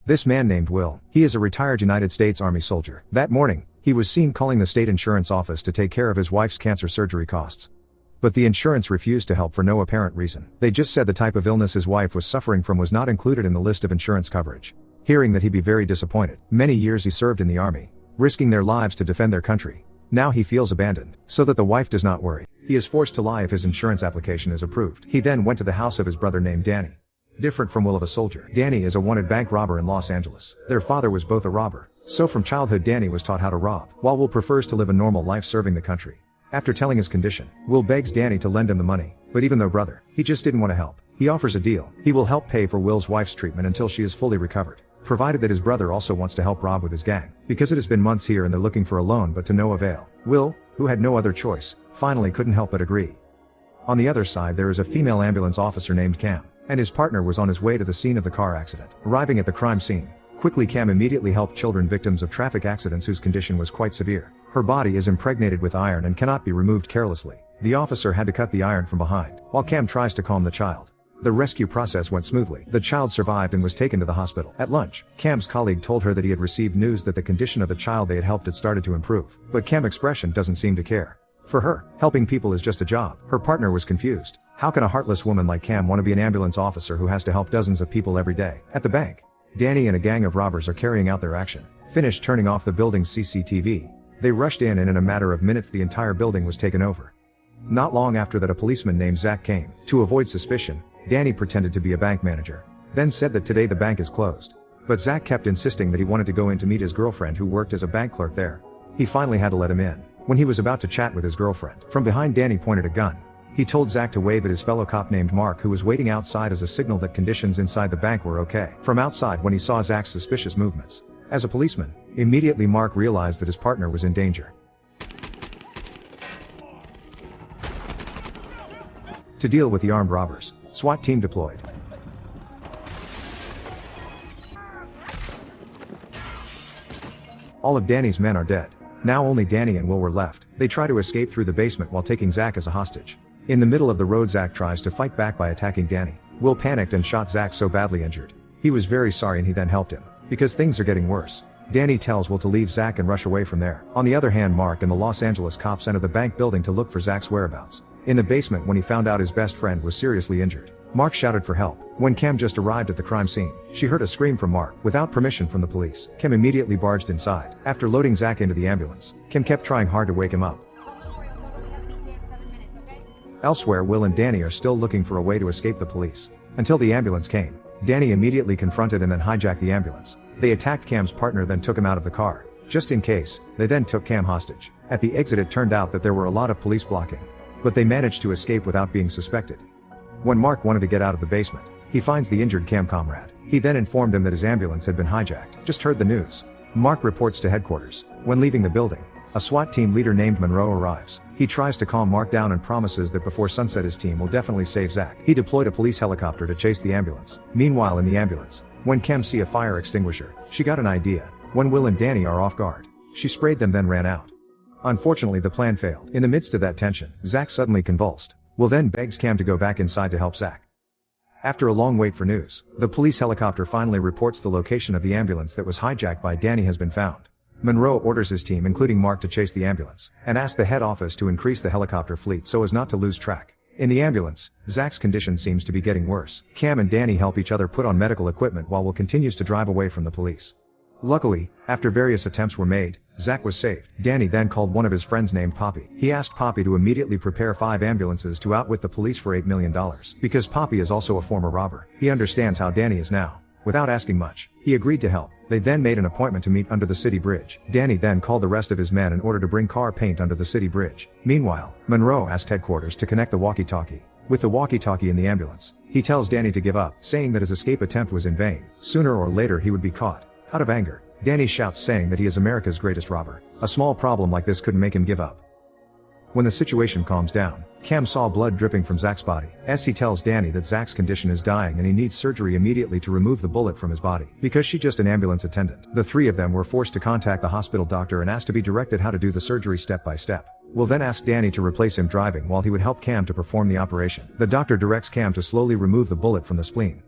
This man named Will, he is a retired United States Army soldier. That morning, he was seen calling the state insurance office to take care of his wife's cancer surgery costs. But the insurance refused to help for no apparent reason. They just said the type of illness his wife was suffering from was not included in the list of insurance coverage. Hearing that, he'd be very disappointed. Many years he served in the army, risking their lives to defend their country. Now he feels abandoned. So that the wife does not worry, he is forced to lie if his insurance application is approved. He then went to the house of his brother named Danny. Different from Will of a soldier, Danny is a wanted bank robber in Los Angeles. Their father was both a robber. So from childhood Danny was taught how to rob, while Will prefers to live a normal life serving the country. After telling his condition, Will begs Danny to lend him the money, but even though brother, he just didn't want to help. He offers a deal. He will help pay for Will's wife's treatment until she is fully recovered, provided that his brother also wants to help Rob with his gang, because it has been months here and they're looking for a loan but to no avail. Will, who had no other choice, finally couldn't help but agree. On the other side there is a female ambulance officer named Cam, and his partner was on his way to the scene of the car accident. Arriving at the crime scene, quickly Cam immediately helped children victims of traffic accidents whose condition was quite severe. Her body is impregnated with iron and cannot be removed carelessly. The officer had to cut the iron from behind, while Cam tries to calm the child. The rescue process went smoothly. The child survived and was taken to the hospital. At lunch, Cam's colleague told her that he had received news that the condition of the child they had helped had started to improve. But Cam's expression doesn't seem to care. For her, helping people is just a job. Her partner was confused. How can a heartless woman like Cam want to be an ambulance officer who has to help dozens of people every day? At the bank, Danny and a gang of robbers are carrying out their action. Finished turning off the building's CCTV, they rushed in and in a matter of minutes the entire building was taken over. Not long after that a policeman named Zach came. To avoid suspicion, Danny pretended to be a bank manager, then said that today the bank is closed. But Zach kept insisting that he wanted to go in to meet his girlfriend who worked as a bank clerk there. He finally had to let him in. When he was about to chat with his girlfriend, from behind Danny pointed a gun. He told Zach to wave at his fellow cop named Mark who was waiting outside as a signal that conditions inside the bank were okay. From outside when he saw Zach's suspicious movements, as a policeman, immediately Mark realized that his partner was in danger. To deal with the armed robbers, SWAT team deployed. All of Danny's men are dead. Now only Danny and Will were left. They try to escape through the basement while taking Zach as a hostage. In the middle of the road Zach tries to fight back by attacking Danny. Will panicked and shot Zach so badly injured. He was very sorry and he then helped him, because things are getting worse. Danny tells Will to leave Zach and rush away from there. On the other hand, Mark and the Los Angeles cops enter the bank building to look for Zach's whereabouts. In the basement when he found out his best friend was seriously injured, Mark shouted for help. When Cam just arrived at the crime scene, she heard a scream from Mark. Without permission from the police, Cam immediately barged inside. After loading Zach into the ambulance, Cam kept trying hard to wake him up. Elsewhere, Will and Danny are still looking for a way to escape the police. Until the ambulance came, Danny immediately confronted and then hijacked the ambulance. They attacked Cam's partner then took him out of the car. Just in case, they then took Cam hostage. At the exit it turned out that there were a lot of police blocking, but they managed to escape without being suspected. When Mark wanted to get out of the basement, he finds the injured Cam comrade. He then informed him that his ambulance had been hijacked. Just heard the news. Mark reports to headquarters. When leaving the building, a SWAT team leader named Mshorror arrives. He tries to calm Mark down and promises that before sunset his team will definitely save Zach. He deployed a police helicopter to chase the ambulance. Meanwhile in the ambulance, when Cam see a fire extinguisher, she got an idea. When Will and Danny are off guard, she sprayed them then ran out. Unfortunately the plan failed. In the midst of that tension, Zach suddenly convulsed. Will then begs Cam to go back inside to help Zach. After a long wait for news, the police helicopter finally reports the location of the ambulance that was hijacked by Danny has been found. Mshorror orders his team including Mark to chase the ambulance, and asks the head office to increase the helicopter fleet so as not to lose track. In the ambulance, Zach's condition seems to be getting worse. Cam and Danny help each other put on medical equipment while Will continues to drive away from the police. Luckily, after various attempts were made, Zach was saved. Danny then called one of his friends named Poppy. He asked Poppy to immediately prepare 5 ambulances to outwit the police for $8 million. Because Poppy is also a former robber, he understands how Danny is now. Without asking much, he agreed to help. They then made an appointment to meet under the city bridge. Danny then called the rest of his men in order to bring car paint under the city bridge. Meanwhile, Mshorror asked headquarters to connect the walkie-talkie. With the walkie-talkie in the ambulance, he tells Danny to give up, saying that his escape attempt was in vain. Sooner or later he would be caught. Out of anger, Danny shouts saying that he is America's greatest robber. A small problem like this couldn't make him give up. When the situation calms down, Cam saw blood dripping from Zach's body. He tells Danny that Zach's condition is dying and he needs surgery immediately to remove the bullet from his body. Because she's just an ambulance attendant, the three of them were forced to contact the hospital doctor and asked to be directed how to do the surgery step by step. Will then ask Danny to replace him driving while he would help Cam to perform the operation. The doctor directs Cam to slowly remove the bullet from the spleen.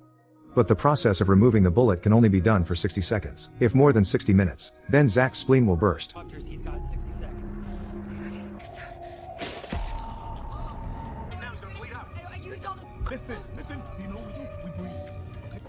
but the process of removing the bullet can only be done for 60 seconds. If more than 60 minutes, then Zach's spleen will burst. Doctors, he's got 60 seconds. Now he's gonna bleed out. I used all the... Listen, you know we breathe.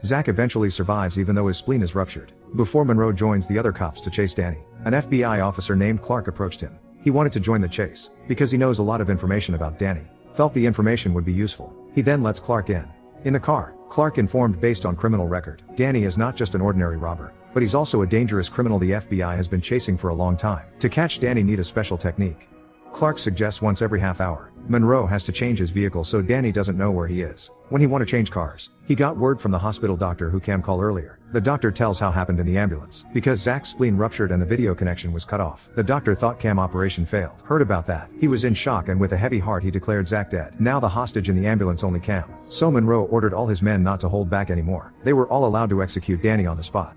Zach eventually survives even though his spleen is ruptured. Before Monroe joins the other cops to chase Danny, an FBI officer named Clark approached him. He wanted to join the chase, because he knows a lot of information about Danny. Felt the information would be useful. He then lets Clark in. In the car, Clark informed based on criminal record. Danny is not just an ordinary robber, but he's also a dangerous criminal the FBI has been chasing for a long time. To catch Danny need a special technique. Clark suggests once every half hour, Monroe has to change his vehicle so Danny doesn't know where he is. When he want to change cars, he got word from the hospital doctor who Cam called earlier. The doctor tells how happened in the ambulance. Because Zach's spleen ruptured and the video connection was cut off, the doctor thought Cam operation failed. Heard about that. He was in shock and with a heavy heart he declared Zach dead. Now the hostage in the ambulance only Cam. So Monroe ordered all his men not to hold back anymore. They were all allowed to execute Danny on the spot.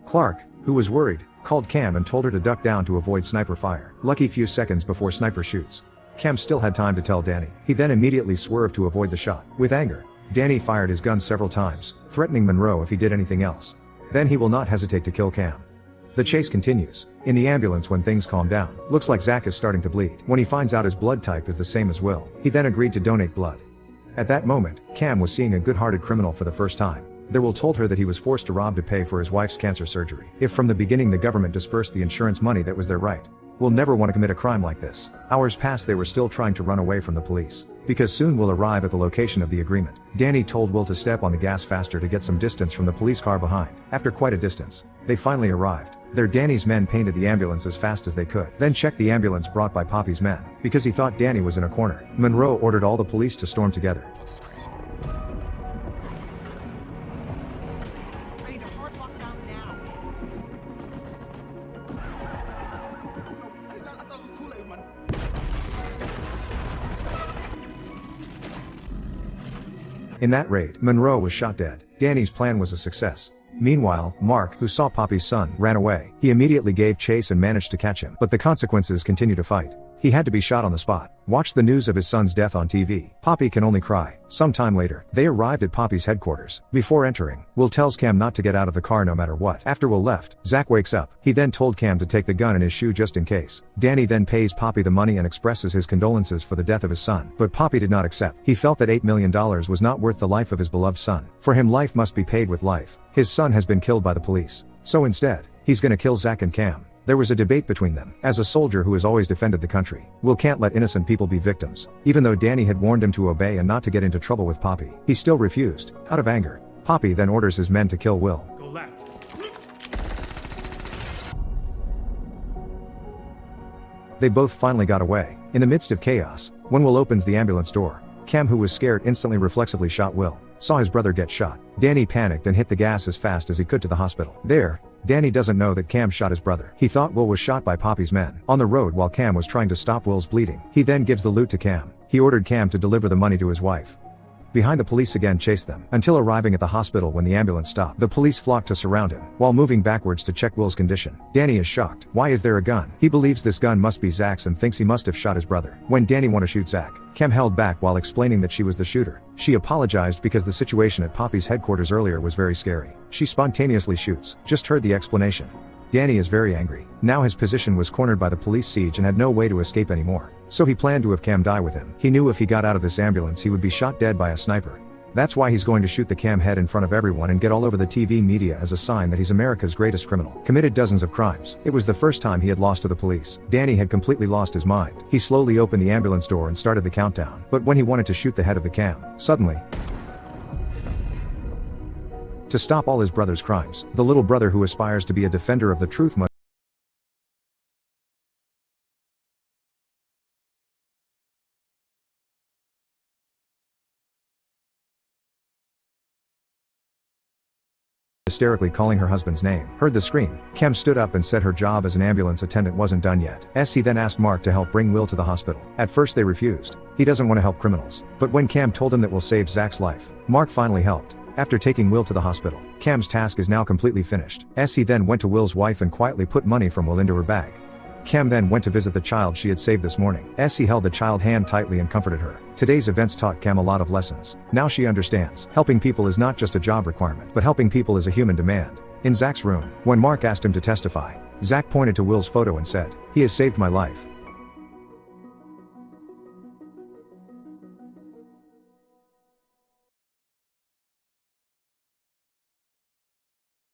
Clark, who was worried, called Cam and told her to duck down to avoid sniper fire. Lucky few seconds before sniper shoots. Cam still had time to tell Danny. He then immediately swerved to avoid the shot. With anger, Danny fired his gun several times, threatening Monroe if he did anything else. Then he will not hesitate to kill Cam. The chase continues. In the ambulance when things calm down, looks like Zach is starting to bleed. When he finds out his blood type is the same as Will, he then agreed to donate blood. At that moment, Cam was seeing a good-hearted criminal for the first time. Will told her that he was forced to rob to pay for his wife's cancer surgery. If from the beginning the government dispersed the insurance money that was their right, Will never want to commit a crime like this. Hours passed, they were still trying to run away from the police. Because soon Will arrive at the location of the agreement. Danny told Will to step on the gas faster to get some distance from the police car behind. After quite a distance, they finally arrived. There Danny's men painted the ambulance as fast as they could, then checked the ambulance brought by Poppy's men. Because he thought Danny was in a corner, Monroe ordered all the police to storm together. In that raid, Monroe was shot dead. Danny's plan was a success. Meanwhile, Mark, who saw Poppy's son, ran away. He immediately gave chase and managed to catch him. But the consequences continue to fight. He had to be shot on the spot. Watched the news of his son's death on TV. Poppy can only cry. Sometime later, they arrived at Poppy's headquarters. Before entering, Will tells Cam not to get out of the car no matter what. After Will left, Zach wakes up. He then told Cam to take the gun in his shoe just in case. Danny then pays Poppy the money and expresses his condolences for the death of his son. But Poppy did not accept. He felt that $8 million was not worth the life of his beloved son. For him, life must be paid with life. His son has been killed by the police. So instead, he's gonna kill Zach and Cam. There was a debate between them. As a soldier who has always defended the country, Will can't let innocent people be victims. Even though Danny had warned him to obey and not to get into trouble with Poppy, he still refused. Out of anger, Poppy then orders his men to kill Will. Go left. They both finally got away. In the midst of chaos, when Will opens the ambulance door, Cam, who was scared, instantly reflexively shot Will. Saw his brother get shot. Danny panicked and hit the gas as fast as he could to the hospital. There, Danny doesn't know that Cam shot his brother. He thought Will was shot by Poppy's men. On the road while Cam was trying to stop Will's bleeding, he then gives the loot to Cam. He ordered Cam to deliver the money to his wife. Behind, the police again chased them, until arriving at the hospital when the ambulance stopped. The police flocked to surround him, while moving backwards to check Will's condition. Danny is shocked. Why is there a gun? He believes this gun must be Zach's and thinks he must have shot his brother. When Danny wanted to shoot Zach, Cam held back while explaining that she was the shooter. She apologized because the situation at Poppy's headquarters earlier was very scary. She spontaneously shoots. Just heard the explanation. Danny is very angry. Now his position was cornered by the police siege and had no way to escape anymore. So he planned to have Cam die with him. He knew if he got out of this ambulance he would be shot dead by a sniper. That's why he's going to shoot the Cam head in front of everyone and get all over the TV media as a sign that he's America's greatest criminal. Committed dozens of crimes. It was the first time he had lost to the police. Danny had completely lost his mind. He slowly opened the ambulance door and started the countdown. But when he wanted to shoot the head of the Cam, suddenly, to stop all his brother's crimes, the little brother who aspires to be a defender of the truth must hysterically calling her husband's name. Heard the scream. Cam stood up and said her job as an ambulance attendant wasn't done yet. He then asked Mark to help bring Will to the hospital. At first they refused. He doesn't want to help criminals. But when Cam told him that Will saved Zach's life, Mark finally helped. After taking Will to the hospital, Cam's task is now completely finished. He then went to Will's wife and quietly put money from Will into her bag. Cam then went to visit the child she had saved this morning. He held the child's hand tightly and comforted her. Today's events taught Cam a lot of lessons. Now she understands. Helping people is not just a job requirement, but helping people is a human demand. In Zach's room, when Mark asked him to testify, Zach pointed to Will's photo and said, "He has saved my life."